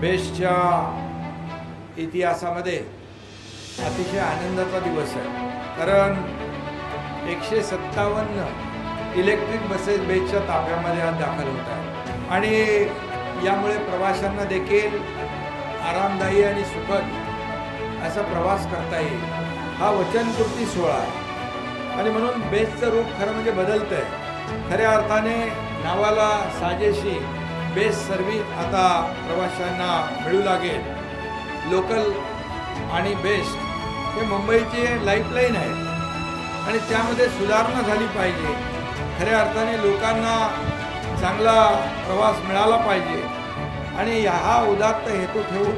बेस्टच्या इतिहासामध्ये अतिशय आनंदाचा दिवस आहे, कारण 157 इलेक्ट्रिक बसेस बेस्टच्या ताफ्यामध्ये आज दाखल होत आहेत आणि यामुळे प्रवाशांना देखील आरामदायी आणि सुखद असा प्रवास करता येईल। हा वचनपूर्ती सोहळा आहे आणि म्हणून बेस्टचं रूप खरं म्हणजे बदलतं आहे। खऱ्या अर्थाने नावाला साजेशी बेस्ट सर्व्हिस आता प्रवाशांना मिळू लागेल। लोकल आणि बेस्ट हे मुंबईची लाईफलाईन आहे आणि त्यामध्ये सुधारणा झाली पाहिजे। खऱ्या अर्थाने लोकांना चांगला प्रवास मिळाला पाहिजे आणि हा उदात्त हेतू ठेवून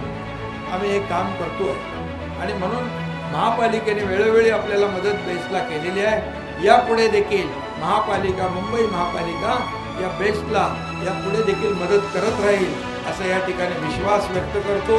आम्ही हे काम करतो आहे आणि म्हणून महापालिकेने वेळोवेळी आपल्याला मदत बेस्टला केलेली आहे। यापुढे देखील महापालिका, मुंबई महापालिका या बेस्टला यापुढे देखील मदत करत राहील असा या ठिकाणी विश्वास व्यक्त करतो।